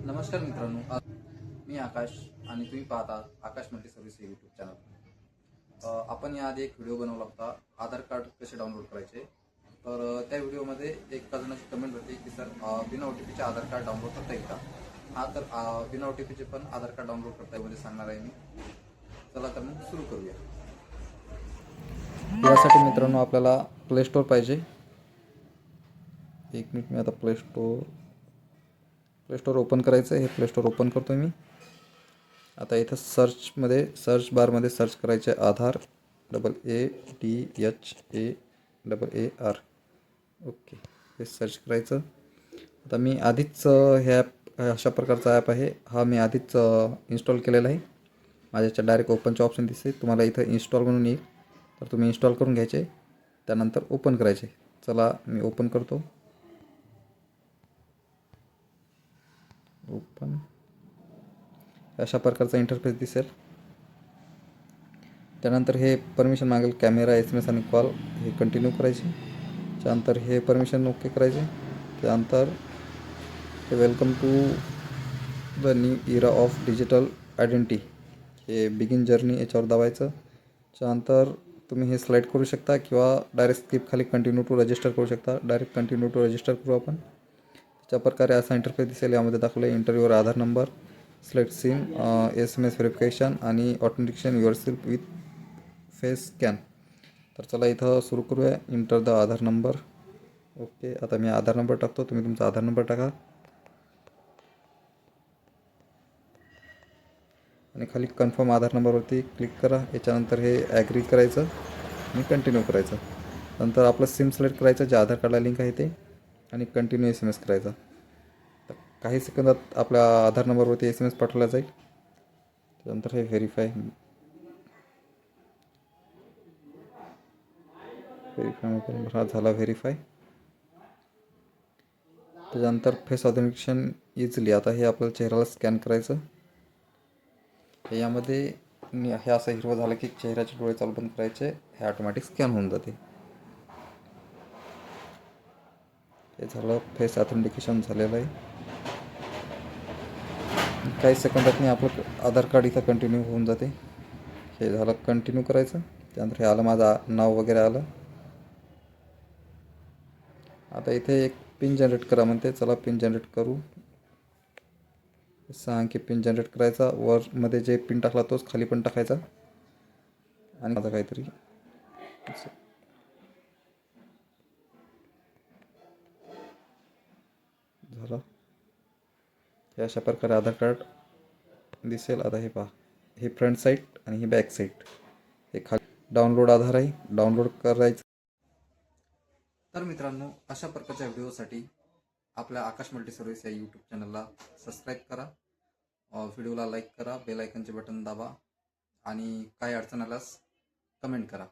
नमस्कार मित्रांनो, मी आकाश आणि तुम्ही पाहता आकाश मल्टी सर्व्हिस हे यूट्यूब चॅनल। आपण याआधी एक व्हिडिओ बनवला होता, आधार कार्ड कसे डाउनलोड करायचे। तर त्या व्हिडिओमध्ये एक जणाची कमेंट होती की सर बिना OTPचे आधार कार्ड डाउनलोड करता येईल का? हा, तर बिना OTPचे पण आधार कार्ड डाउनलोड करता येईल म्हणजे सांगणार आहे मी। चला तर मग सुरू करूया। यासाठी मित्रांनो आपल्याला प्ले स्टोर पाहिजे। एक मिनिट, मी आता प्ले स्टोर ओपन करायचं आहे। हे प्ले स्टोर ओपन करतो मी। आता इथं सर्च बारमध्ये सर्च करायचे आधार, ADHAAR। ओके, हे सर्च करायचं। आता मी आधीच हे ॲप, अशा प्रकारचा ॲप आहे हा, मी आधीच इन्स्टॉल केलेला आहे। माझ्याच्या डायरेक्ट ओपनचे ऑप्शन दिसते, तुम्हाला इथं इन्स्टॉल म्हणून येईल, तर तुम्ही इन्स्टॉल करून घ्यायचे, त्यानंतर ओपन करायचे। चला मी ओपन करतो। ओपन, अशा प्रकारचा इंटरफेस दिसेल। त्यानंतर हे परमिशन मागेल, कॅमेरा, SMS आणि कॉल, हे कंटिन्यू करायचे। त्यानंतर हे परमिशन ओके करायचे। त्यानंतर हे welcome to the new era of digital identity, हे बिगिन जर्नी, याच्यावर दाबायचं। त्यानंतर तुम्ही हे स्लाईड करू शकता किंवा डायरेक्ट स्किप खाली कंटिन्यू टू रजिस्टर करू शकता। डायरेक्ट कंटिन्यू टू रजिस्टर करू आपण। त्याच्या प्रकारे असा इंटरफेस दिसेल। यामध्ये दाखवलं इंटरव्ह्यूवर Aadhaar number, select SIM, SMS verification आणि authentication yourself with face scan. तर चला इथं सुरू करूया। Enter the Aadhaar number. Okay, आता मी आधार नंबर टाकतो, तुम्ही तुमचा आधार नंबर टाका आणि खाली कन्फर्म आधार नंबरवरती क्लिक करा। याच्यानंतर हे ॲग्री करायचं आणि कंटिन्यू करायचं। नंतर आपलं सिम सिलेक्ट करायचं, जे आधार कार्डला लिंक आहे ते, आणि कंटिन्यू SMS करायचा। तर काही सेकंदात आपल्या आधार नंबरवरती SMS पाठवला जाईल। त्यानंतर हे व्हेरीफाय मोबाईल हा झाला व्हेरीफाय। त्याच्यानंतर फेस ऑथेंटिकेशन इझिली, आता हे आपल्याला चेहऱ्याला स्कॅन करायचं। यामध्ये हे असं हिरवं झालं की चेहऱ्याचे डोळे चालू बंद करायचे, हे ऑटोमॅटिक स्कॅन होऊन जाते। हे झालं, फेस ऑथेंटिकेशन झालेलं आहे। काही सेकंदात आपलं आधार कार्ड इथं कंटिन्यू होऊन जाते। हे झालं, कंटिन्यू करायचं। त्यानंतर हे आलं, माझं नाव वगैरे आलं। आता इथे एक पिन जनरेट करा म्हणते, चला पिन जनरेट करू। 6 अंकी पिन जनरेट करायचा। मध्ये जे पिन टाकला तोच खाली पण टाकायचा। आणि माझं काहीतरी झालं, हे अशा प्रकारे आधार कार्ड दिसेल। आता हे पहा, हे फ्रंट साईड आणि ही बॅक साईड, हे खाली डाउनलोड आधार आहे, डाउनलोड करायचं। तर मित्रांनो, अशा प्रकारच्या व्हिडिओसाठी आपल्या आकाश मल्टी सर्व्हिस या यूट्यूब चॅनलला सबस्क्राईब करा, व्हिडिओला लाईक करा, बेल आयकनचे बटन दाबा आणि काही अडचण आल्यास कमेंट करा।